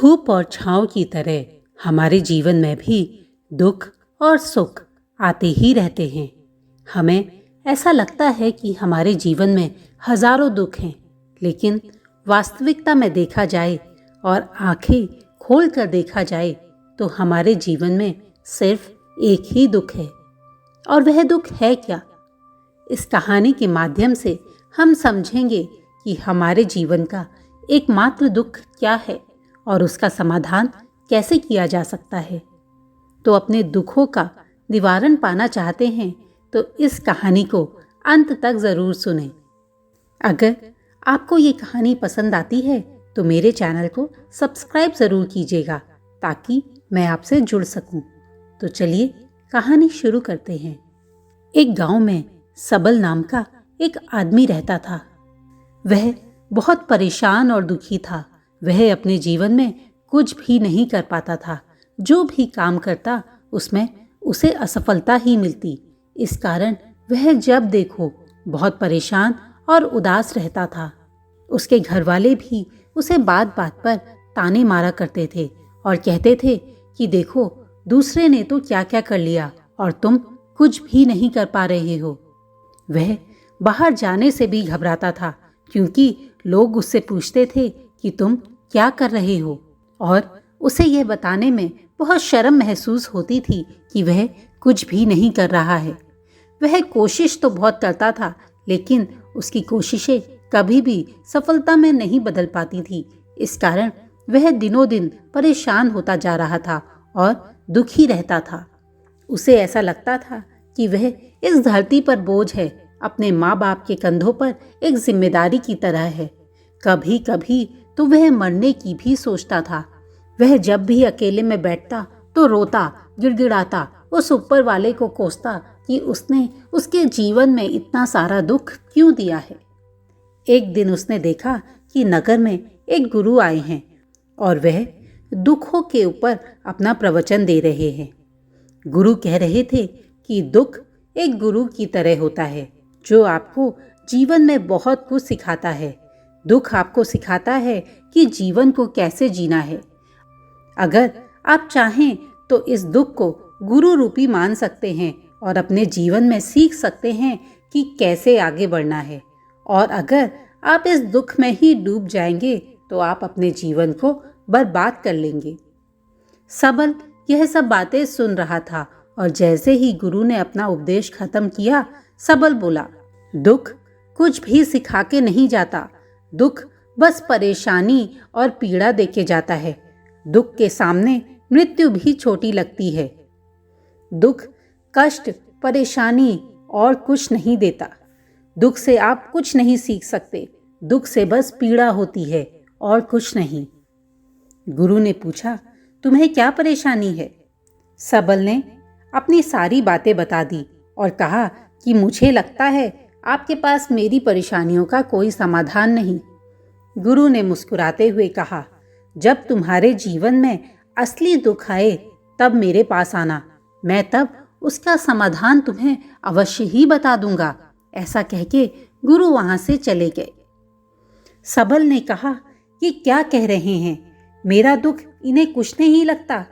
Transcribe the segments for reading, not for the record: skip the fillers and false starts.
धूप और छांव की तरह हमारे जीवन में भी दुख और सुख आते ही रहते हैं। हमें ऐसा लगता है कि हमारे जीवन में हजारों दुख हैं, लेकिन वास्तविकता में देखा जाए और आंखें खोल कर देखा जाए तो हमारे जीवन में सिर्फ एक ही दुख है। और वह दुख है क्या? इस कहानी के माध्यम से हम समझेंगे कि हमारे जीवन का एकमात्र दुख क्या है और उसका समाधान कैसे किया जा सकता है। तो अपने दुखों का निवारण पाना चाहते हैं तो इस कहानी को अंत तक ज़रूर सुनें। अगर आपको ये कहानी पसंद आती है तो मेरे चैनल को सब्सक्राइब ज़रूर कीजिएगा ताकि मैं आपसे जुड़ सकूं। तो चलिए कहानी शुरू करते हैं। एक गांव में सबल नाम का एक आदमी रहता था। वह बहुत परेशान और दुखी था। वह अपने जीवन में कुछ भी नहीं कर पाता था। जो भी काम करता उसमें उसे असफलता ही मिलती। इस कारण वह जब देखो बहुत परेशान और उदास रहता था। उसके घर वाले भी उसे बात बात पर ताने मारा करते थे और कहते थे कि देखो दूसरे ने तो क्या क्या कर लिया और तुम कुछ भी नहीं कर पा रहे हो। वह बाहर जाने से भी घबराता था क्योंकि लोग उससे पूछते थे कि तुम क्या कर रहे हो, और उसे यह बताने में बहुत शर्म महसूस होती थी कि वह कुछ भी नहीं कर रहा है। वह कोशिश तो बहुत करता था, लेकिन उसकी कोशिशें कभी भी सफलता में नहीं बदल पाती थी। इस कारण वह दिनों दिन परेशान होता जा रहा था और दुखी रहता था। उसे ऐसा लगता था कि वह इस धरती पर बोझ है, अपने माँ बाप के कंधों पर एक जिम्मेदारी की तरह है। कभी कभी तो वह मरने की भी सोचता था। वह जब भी अकेले में बैठता तो रोता, गिड़गिड़ाता, उस ऊपर वाले को कोसता कि उसने उसके जीवन में इतना सारा दुख क्यों दिया है। एक दिन उसने देखा कि नगर में एक गुरु आए हैं और वह दुखों के ऊपर अपना प्रवचन दे रहे हैं। गुरु कह रहे थे कि दुख एक गुरु की तरह होता है जो आपको जीवन में बहुत कुछ सिखाता है। दुख आपको सिखाता है कि जीवन को कैसे जीना है। अगर आप चाहें तो इस दुख को गुरु रूपी मान सकते हैं और अपने जीवन में सीख सकते हैं कि कैसे आगे बढ़ना है। और अगर आप इस दुख में ही डूब जाएंगे तो आप अपने जीवन को बर्बाद कर लेंगे। सबल यह सब बातें सुन रहा था और जैसे ही गुरु ने अपना उपदेश खत्म किया, सबल बोला, दुख कुछ भी सिखा के नहीं जाता। दुख बस परेशानी और पीड़ा देके जाता है। दुख के सामने मृत्यु भी छोटी लगती है। दुख कष्ट, परेशानी और कुछ नहीं देता। दुख से आप कुछ नहीं सीख सकते। दुख से बस पीड़ा होती है और कुछ नहीं। गुरु ने पूछा, तुम्हें क्या परेशानी है? सबल ने अपनी सारी बातें बता दी और कहा कि मुझे लगता है आपके पास मेरी परेशानियों का कोई समाधान नहीं। गुरु ने मुस्कुराते हुए कहा, जब तुम्हारे जीवन में असली दुख आए तब मेरे पास आना, मैं तब उसका समाधान तुम्हें अवश्य ही बता दूंगा। ऐसा कह के गुरु वहां से चले गए। सबल ने कहा, ये क्या कह रहे हैं? मेरा दुख इन्हें कुछ नहीं लगता।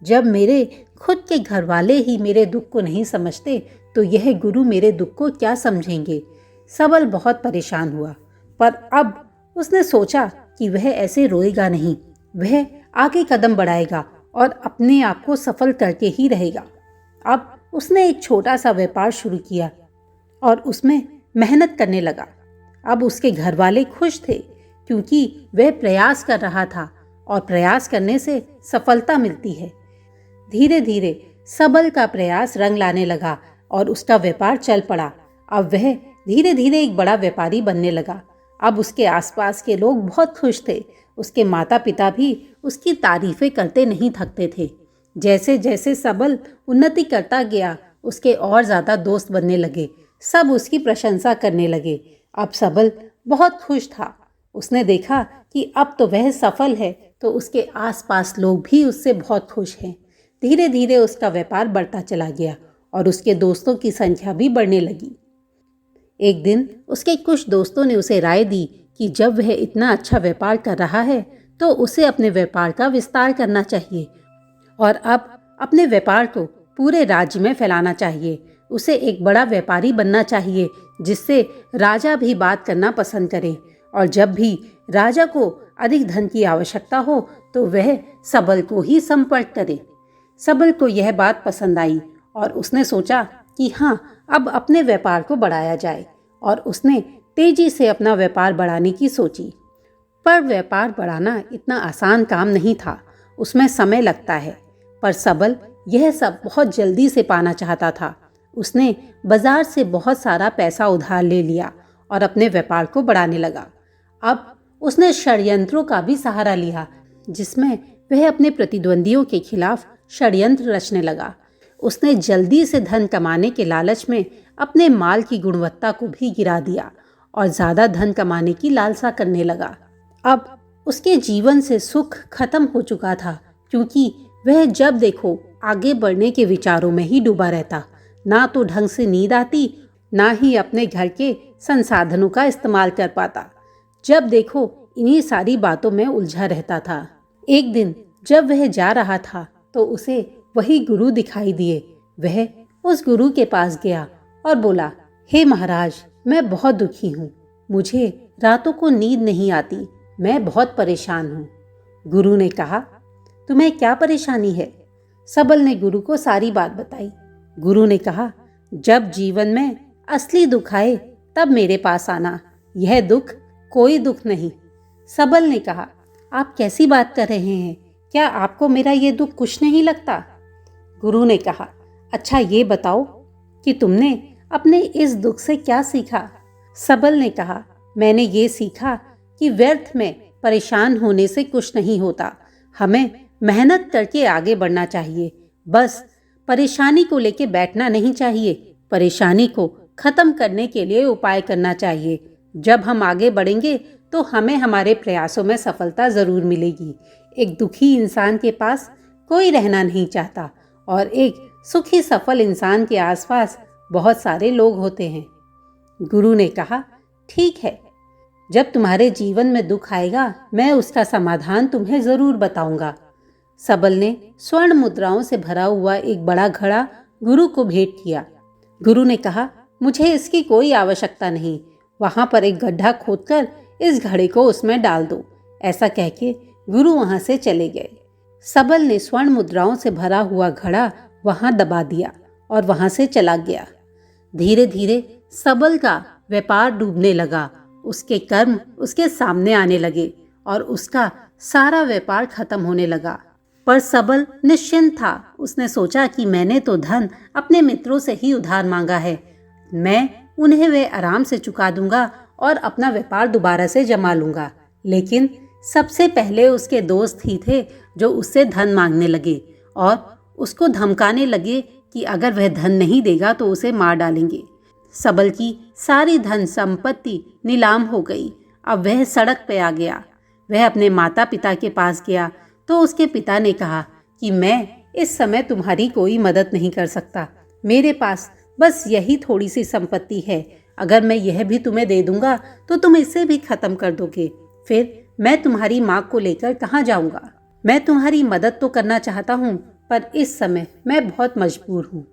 जब मेरे खुद के घर वाले ही मेरे दुख को नहीं समझते तो यह गुरु मेरे दुख को क्या समझेंगे। सबल बहुत परेशान हुआ, पर अब उसने सोचा कि वह ऐसे रोएगा नहीं। वह आगे कदम बढ़ाएगा और अपने आप को सफल करके ही रहेगा। अब उसने एक छोटा सा व्यापार शुरू किया और उसमें मेहनत करने लगा। अब उसके घर वाले खुश थे क्योंकि वह प्रयास कर रहा था और प्रयास करने से सफलता मिलती है। धीरे धीरे सबल का प्रयास रंग लाने लगा और उसका व्यापार चल पड़ा। अब वह धीरे धीरे एक बड़ा व्यापारी बनने लगा। अब उसके आसपास के लोग बहुत खुश थे। उसके माता पिता भी उसकी तारीफें करते नहीं थकते थे। जैसे जैसे सबल उन्नति करता गया, उसके और ज़्यादा दोस्त बनने लगे। सब उसकी प्रशंसा करने लगे। अब सबल बहुत खुश था। उसने देखा कि अब तो वह सफल है तो उसके आसपास लोग भी उससे बहुत खुश हैं। धीरे धीरे उसका व्यापार बढ़ता चला गया और उसके दोस्तों की संख्या भी बढ़ने लगी। एक दिन उसके कुछ दोस्तों ने उसे राय दी कि जब वह इतना अच्छा व्यापार कर रहा है तो उसे अपने व्यापार का विस्तार करना चाहिए और अब अपने व्यापार को पूरे राज्य में फैलाना चाहिए। उसे एक बड़ा व्यापारी बनना चाहिए जिससे राजा भी बात करना पसंद करे, और जब भी राजा को अधिक धन की आवश्यकता हो तो वह सबल को ही संपर्क करे। सबल को यह बात पसंद आई और उसने सोचा कि हाँ, अब अपने व्यापार को बढ़ाया जाए, और उसने तेजी से अपना व्यापार बढ़ाने की सोची। पर व्यापार बढ़ाना इतना आसान काम नहीं था, उसमें समय लगता है। पर सबल यह सब बहुत जल्दी से पाना चाहता था। उसने बाजार से बहुत सारा पैसा उधार ले लिया और अपने व्यापार को बढ़ाने लगा। अब उसने षड्यंत्रों का भी सहारा लिया, जिसमें वह अपने प्रतिद्वंदियों के खिलाफ षड्यंत्र रचने लगा। उसने जल्दी से धन कमाने के लालच में अपने माल की गुणवत्ता को भी गिरा दिया और ज़्यादा धन कमाने की लालसा करने लगा। अब उसके जीवन से सुख खत्म हो चुका था, क्योंकि वह जब देखो आगे बढ़ने के विचारों में ही डूबा रहता। ना तो ढंग से नींद आती, ना ही अपने घर के संसाधनों का इस्तेमाल कर पाता। जब देखो इन्हीं सारी बातों में उलझा रहता था। एक दिन जब वह जा रहा था तो उसे वही गुरु दिखाई दिए। वह उस गुरु के पास गया और बोला, हे महाराज, मैं बहुत दुखी हूँ। मुझे रातों को नींद नहीं आती, मैं बहुत परेशान हूँ। गुरु ने कहा, तुम्हें क्या परेशानी है? सबल ने गुरु को सारी बात बताई। गुरु ने कहा, जब जीवन में असली दुख आए तब मेरे पास आना, यह दुख कोई दुख नहीं। सबल ने कहा, आप कैसी बात कर रहे हैं? क्या आपको मेरा ये दुख कुछ नहीं लगता? गुरु ने कहा, अच्छा ये बताओ कि तुमने अपने इस दुख से क्या सीखा? सबल ने कहा, मैंने ये सीखा कि व्यर्थ में परेशान होने से कुछ नहीं होता। हमें मेहनत करके आगे बढ़ना चाहिए। बस परेशानी को लेके बैठना नहीं चाहिए, परेशानी को खत्म करने के लिए उपाय करना चाहिए। जब हम आगे बढ़ेंगे तो हमें हमारे प्रयासों में सफलता ज़रूर मिलेगी। एक दुखी इंसान के पास कोई रहना नहीं चाहता, और एक सुखी सफल इंसान के आसपास बहुत सारे लोग होते हैं। गुरु ने कहा, ठीक है, जब तुम्हारे जीवन में दुख आएगा मैं उसका समाधान तुम्हें ज़रूर बताऊंगा। सबल ने स्वर्ण मुद्राओं से भरा हुआ एक बड़ा घड़ा गुरु को भेंट किया। गुरु ने कहा, मुझे इसकी कोई आवश्यकता नहीं, वहां पर एक गड्ढा खोदकर इस घड़े को उसमें डाल दो। ऐसा कह के गुरु वहां से चले गए। सबल ने स्वर्ण मुद्राओं से भरा हुआ घड़ा वहां दबा दिया और वहां से चला गया। धीरे धीरे सबल का व्यापार डूबने लगा। उसके कर्म उसके सामने आने लगे और उसका सारा व्यापार खत्म होने लगा। पर सबल निश्चिंत था। उसने सोचा कि मैंने तो धन अपने मित्रों से ही उधार मांगा है, मैं उन्हें वे आराम से चुका दूंगा और अपना व्यापार दोबारा से जमा लूंगा। लेकिन सबसे पहले उसके दोस्त ही थे जो उससे धन मांगने लगे और उसको धमकाने लगे कि अगर वह धन नहीं देगा तो उसे मार डालेंगे। सबल की सारी धन संपत्ति नीलाम हो गई। अब वह सड़क पे आ गया। वह अपने माता पिता के पास गया तो उसके पिता ने कहा कि मैं इस समय तुम्हारी कोई मदद नहीं कर सकता, मेरे पास बस यही थोड़ी सी संपत्ति है। अगर मैं यह भी तुम्हें दे दूंगा तो तुम इसे भी खत्म कर दोगे, फिर मैं तुम्हारी माँ को लेकर कहाँ जाऊंगा? मैं तुम्हारी मदद तो करना चाहता हूँ, पर इस समय मैं बहुत मजबूर हूँ।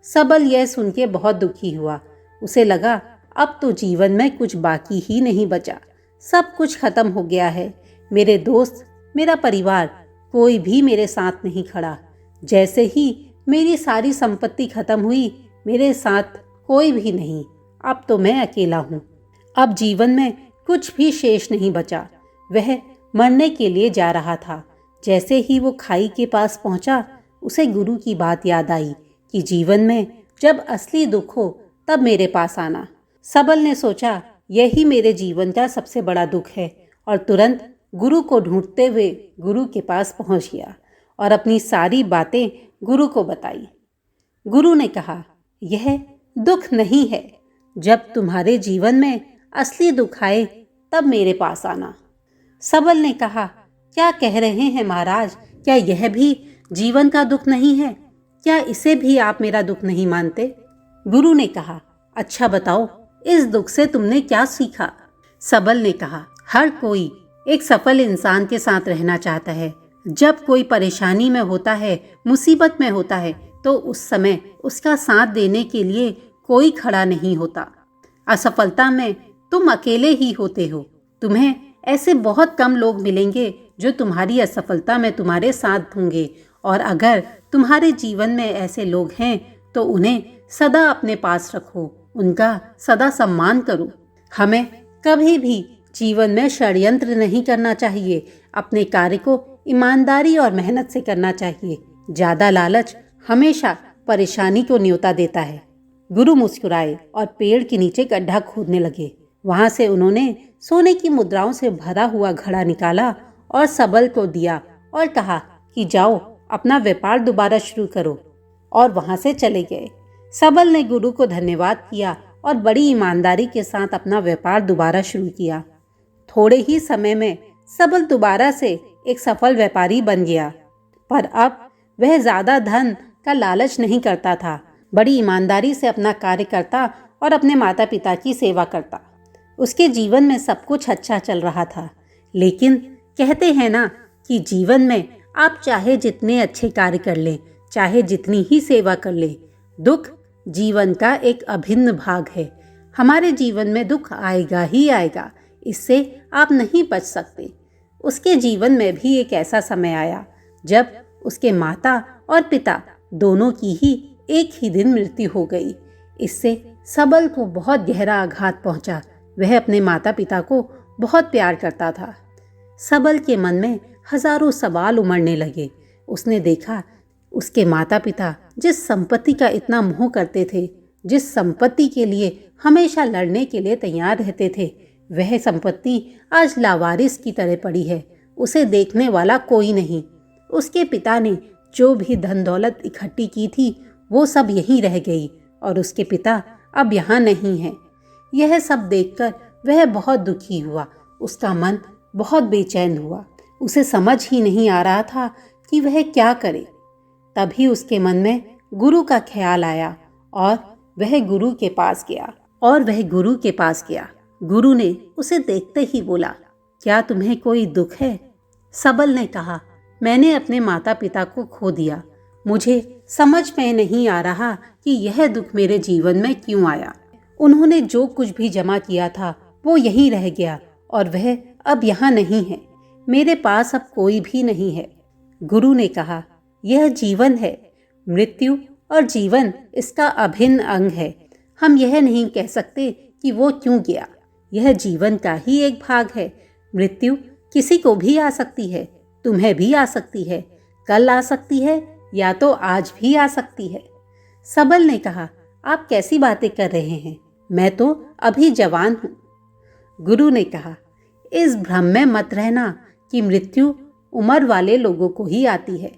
सबल यह सुन के बहुत दुखी हुआ। उसे लगा अब तो जीवन में कुछ बाकी ही नहीं बचा, सब कुछ खत्म हो गया है। मेरे दोस्त, मेरा परिवार, कोई भी मेरे साथ नहीं खड़ा। जैसे ही मेरी सारी संपत्ति खत्म हुई, मेरे साथ कोई भी नहीं। अब तो मैं अकेला हूँ। अब जीवन में कुछ भी शेष नहीं बचा। वह मरने के लिए जा रहा था। जैसे ही वो खाई के पास पहुंचा, उसे गुरु की बात याद आई कि जीवन में जब असली दुख हो तब मेरे पास आना। सबल ने सोचा यही मेरे जीवन का सबसे बड़ा दुख है, और तुरंत गुरु को ढूंढते हुए गुरु के पास पहुंच गया और अपनी सारी बातें गुरु को बताई। गुरु ने कहा, यह दुख नहीं है। जब तुम्हारे जीवन में असली दुख आए तब मेरे पास आना। सबल ने कहा, क्या कह रहे हैं महाराज? क्या यह भी जीवन का दुख नहीं है? क्या इसे भी आप मेरा दुख नहीं मानते? गुरु ने कहा, अच्छा बताओ, इस दुख से तुमने क्या सीखा? सबल ने कहा, हर कोई एक सफल इंसान के साथ रहना चाहता है। जब कोई परेशानी में होता है, मुसीबत में होता है, तो उस समय उसका साथ देने के लिए कोई खड़ा नहीं होता। असफलता में तुम अकेले ही होते हो। तुम्हें ऐसे बहुत कम लोग मिलेंगे जो तुम्हारी असफलता में तुम्हारे साथ होंगे, और अगर तुम्हारे जीवन में ऐसे लोग हैं तो उन्हें सदा अपने पास रखो, उनका सदा सम्मान करो। हमें कभी भी जीवन में षड्यंत्र नहीं करना चाहिए। अपने कार्य को ईमानदारी और मेहनत से करना चाहिए। ज्यादा लालच हमेशा परेशानी को न्योता देता है। गुरु मुस्कुराए और पेड़ के नीचे गड्ढा खोदने लगे। वहां से उन्होंने सोने की मुद्राओं से भरा हुआ घड़ा निकाला और सबल को दिया और कहा कि जाओ अपना व्यापार दोबारा शुरू करो, और वहां से चले गए। सबल ने गुरु को धन्यवाद किया और बड़ी ईमानदारी के साथ अपना व्यापार दोबारा शुरू किया। थोड़े ही समय में सबल दोबारा से एक सफल व्यापारी बन गया, पर अब वह ज्यादा धन का लालच नहीं करता था। बड़ी ईमानदारी से अपना कार्य करता और अपने माता पिता की सेवा करता। उसके जीवन में सब कुछ अच्छा चल रहा था। लेकिन कहते हैं ना कि जीवन में आप चाहे जितने अच्छे कार्य कर लें, चाहे जितनी ही सेवा कर लें, दुख जीवन का एक अभिन्न भाग है। हमारे जीवन में दुख आएगा ही आएगा, इससे आप नहीं बच सकते। उसके जीवन में भी एक ऐसा समय आया जब उसके माता और पिता दोनों की ही एक ही दिन मृत्यु हो गई। इससे सबल को बहुत गहरा आघात पहुंचा। वह अपने माता पिता को बहुत प्यार करता था। सबल के मन में हजारों सवाल उमड़ने लगे। उसने देखा उसके माता पिता जिस संपत्ति का इतना मोह करते थे, जिस संपत्ति के लिए हमेशा लड़ने के लिए तैयार रहते थे, वह संपत्ति आज लावारिस की तरह पड़ी है। उसे देखने वाला कोई नहीं। उसके पिता ने जो भी धन दौलत इकट्ठी की थी वो सब यहीं रह गई, और उसके पिता अब यहाँ नहीं है। यह सब देखकर वह बहुत दुखी हुआ। उसका मन बहुत बेचैन हुआ। उसे समझ ही नहीं आ रहा था कि वह क्या करे। तभी उसके मन में गुरु का ख्याल आया और वह गुरु के पास गया। गुरु ने उसे देखते ही बोला, क्या तुम्हें कोई दुख है? सबल ने कहा, मैंने अपने माता पिता को खो दिया। मुझे समझ में नहीं आ रहा कि यह दुख मेरे जीवन में क्यों आया। उन्होंने जो कुछ भी जमा किया था वो यहीं रह गया, और वह अब यहाँ नहीं है। मेरे पास अब कोई भी नहीं है। गुरु ने कहा, यह जीवन है। मृत्यु और जीवन इसका अभिन्न अंग है। हम यह नहीं कह सकते कि वो क्यों गया। यह जीवन का ही एक भाग है। मृत्यु किसी को भी आ सकती है। तुम्हें भी आ सकती है, कल आ सकती है, या तो आज भी आ सकती है। सबल ने कहा, आप कैसी बातें कर रहे हैं? मैं तो अभी जवान हूँ। गुरु ने कहा, इस भ्रम में मत रहना कि मृत्यु उम्र वाले लोगों को ही आती है।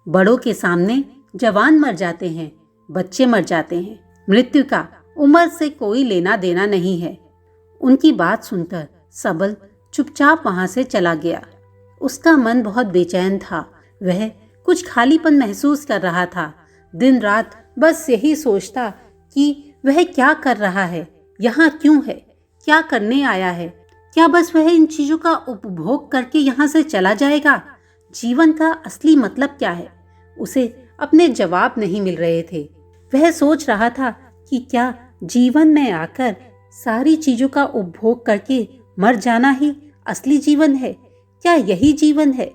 बड़ों के सामने जवान मर जाते हैं, बच्चे मर जाते हैं। मृत्यु का उम्र से कोई लेना देना नहीं है। उनकी बात सुनकर सबल चुपचाप वहां से चला गया। उसका मन बहुत बेचैन था। वह कुछ खालीपन महसूस कर रहा था। दिन रात बस यही सोचता कि वह क्या कर रहा है, यहाँ क्यों है, क्या करने आया है। क्या बस वह इन चीजों का उपभोग करके यहाँ से चला जाएगा? जीवन का असली मतलब क्या है? उसे अपने जवाब नहीं मिल रहे थे। वह सोच रहा था कि क्या जीवन में आकर सारी चीजों का उपभोग करके मर जाना ही असली जीवन है? क्या यही जीवन है?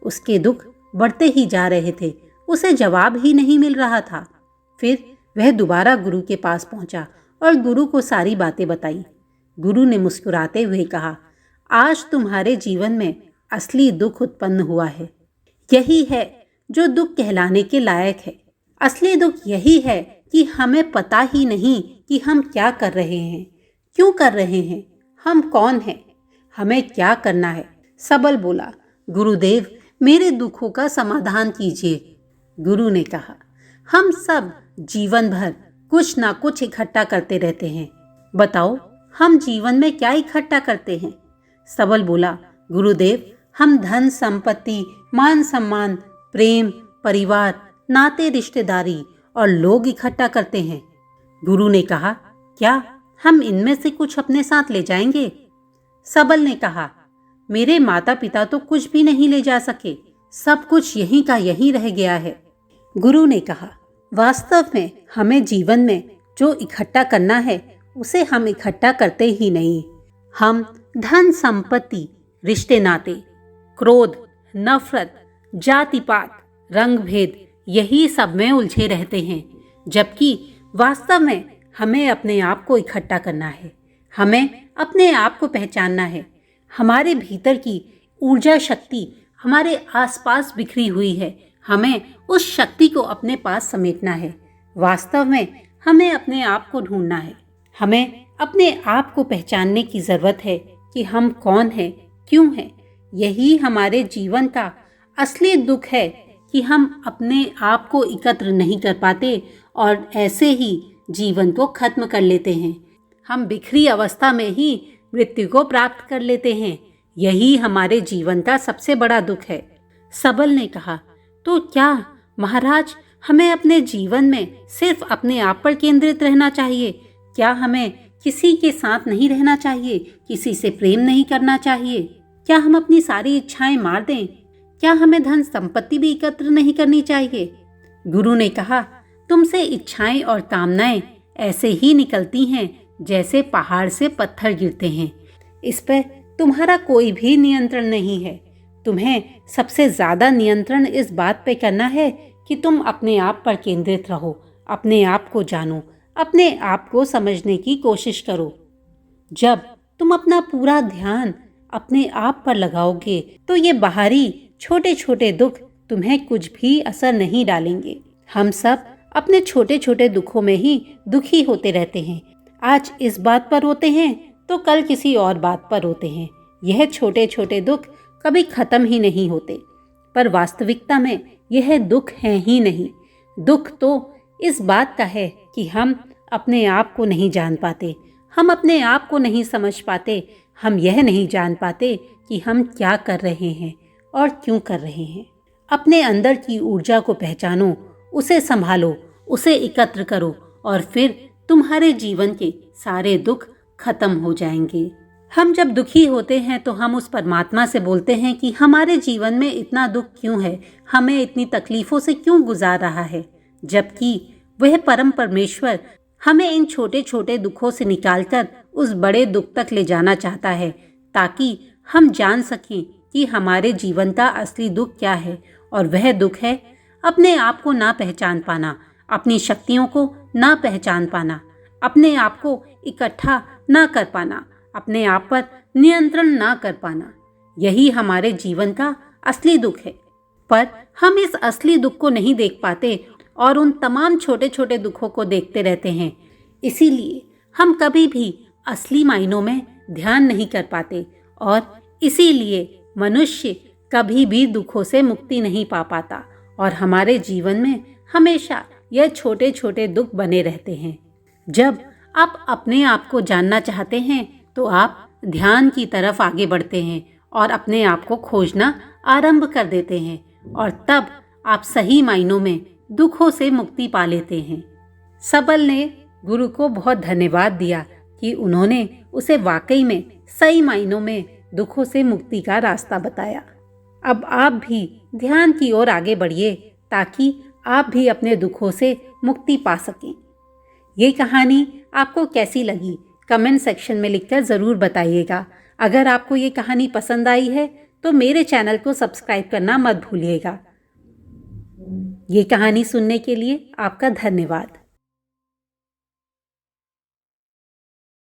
उसके दुख बढ़ते ही जा रहे थे। उसे जवाब ही नहीं मिल रहा था। फिर वह दोबारा गुरु के पास पहुंचा और गुरु को सारी बातें बताई। गुरु ने मुस्कुराते हुए कहा, आज तुम्हारे जीवन में असली दुख उत्पन्न हुआ है। यही है जो दुख कहलाने के लायक है। असली दुख यही है कि हमें पता ही नहीं कि हम क्या कर रहे हैं, क्यों कर रहे हैं, हम कौन हैं, हमें क्या करना है। सबल बोला, गुरुदेव मेरे दुखों का समाधान कीजिए। गुरु ने कहा, हम सब जीवन भर कुछ ना कुछ इकट्ठा करते रहते हैं। बताओ हम जीवन में क्या इकट्ठा करते हैं? सबल बोला, गुरुदेव हम धन संपत्ति, मान सम्मान, प्रेम, परिवार, नाते, रिश्तेदारी और लोग इकट्ठा करते हैं। गुरु ने कहा, क्या हम इनमें से कुछ अपने साथ ले जाएंगे? सबल ने कहा, मेरे माता पिता तो कुछ भी नहीं ले जा सके, सब कुछ यहीं का यहीं रह गया है। गुरु ने कहा, वास्तव में हमें जीवन में जो इकट्ठा करना है उसे हम इकट्ठा करते ही नहीं। हम धन संपत्ति, रिश्ते नाते, क्रोध, नफरत, जाति पात, रंग भेद, यही सब में उलझे रहते हैं, जबकि वास्तव में हमें अपने आप को इकट्ठा करना है। हमें अपने आप को पहचानना है। हमारे भीतर की ऊर्जा शक्ति हमारे आसपास बिखरी हुई है, हमें उस शक्ति को अपने पास समेटना है। वास्तव में हमें अपने आप को ढूंढना है। हमें अपने आप को पहचानने की ज़रूरत है कि हम कौन हैं, क्यों हैं। यही हमारे जीवन का असली दुख है कि हम अपने आप को एकत्र नहीं कर पाते और ऐसे ही जीवन को खत्म कर लेते हैं। हम बिखरी अवस्था में ही मृत्यु को प्राप्त कर लेते हैं। यही हमारे जीवन का सबसे बड़ा दुख है। सबल ने कहा, तो क्या महाराज हमें अपने जीवन में सिर्फ अपने आप पर केंद्रित रहना चाहिए? क्या हमें किसी के साथ नहीं रहना चाहिए? किसी से प्रेम नहीं करना चाहिए? क्या हम अपनी सारी इच्छाएं मार दें? क्या हमें धन संपत्ति भी एकत्र नहीं करनी चाहिए? गुरु ने कहा, तुमसे इच्छाएं और कामनाएं ऐसे ही निकलती हैं जैसे पहाड़ से पत्थर गिरते हैं। इस पर तुम्हारा कोई भी नियंत्रण नहीं है। तुम्हें सबसे ज्यादा नियंत्रण इस बात पे करना है कि तुम अपने आप पर केंद्रित रहो, अपने आप को जानो, अपने आप को समझने की कोशिश करो। जब तुम अपना पूरा ध्यान अपने आप पर लगाओगे तो ये बाहरी छोटे छोटे दुख तुम्हें कुछ भी असर नहीं डालेंगे। हम सब अपने छोटे छोटे दुखों में ही दुखी होते रहते हैं। आज इस बात पर रोते हैं तो कल किसी और बात पर रोते हैं। यह छोटे छोटे दुख कभी खत्म ही नहीं होते, पर वास्तविकता में यह दुख है ही नहीं। दुख तो इस बात का है कि हम अपने आप को नहीं जान पाते, हम अपने आप को नहीं समझ पाते, हम यह नहीं जान पाते कि हम क्या कर रहे हैं और क्यों कर रहे हैं। अपने अंदर की ऊर्जा को पहचानो, उसे संभालो, उसे एकत्र करो और फिर तुम्हारे जीवन के सारे दुख खत्म हो जाएंगे। हम जब दुखी होते हैं तो हम उस परमात्मा से बोलते हैं कि हमारे जीवन में इतना दुख क्यों है, हमें इतनी तकलीफों से क्यों गुजार रहा है, जबकि वह परम परमेश्वर हमें इन छोटे छोटे दुखों से निकालकर उस बड़े दुख तक ले जाना चाहता है, ताकि हम जान सकें कि हमारे जीवन का असली दुख क्या है। और वह दुख है अपने आप को ना पहचान पाना, अपनी शक्तियों को ना पहचान पाना, अपने आप को इकट्ठा ना कर पाना, अपने आप पर नियंत्रण ना कर पाना। यही हमारे जीवन का असली दुख है। पर हम इस असली दुख को नहीं देख पाते और उन तमाम छोटे छोटे दुखों को देखते रहते हैं। इसीलिए हम कभी भी असली मायनों में ध्यान नहीं कर पाते और इसीलिए मनुष्य कभी भी दुखों से मुक्ति नहीं पा पाता और हमारे जीवन में हमेशा यह छोटे छोटे दुख बने रहते हैं। जब आप अपने आप को जानना चाहते हैं तो आप ध्यान की तरफ आगे बढ़ते हैं और अपने आप को खोजना आरंभ कर देते हैं और तब आप सही मायनों में दुखों से मुक्ति पा लेते हैं। सबल ने गुरु को बहुत धन्यवाद दिया कि उन्होंने उसे वाकई में सही मायनों में दुखों से मुक्ति का रास्ता बताया। अब आप भी ध्यान की ओर आगे बढ़िए ताकि आप भी अपने दुखों से मुक्ति पा सकें। ये कहानी आपको कैसी लगी कमेंट सेक्शन में लिखकर ज़रूर बताइएगा। अगर आपको ये कहानी पसंद आई है तो मेरे चैनल को सब्सक्राइब करना मत भूलिएगा। ये कहानी सुनने के लिए आपका धन्यवाद।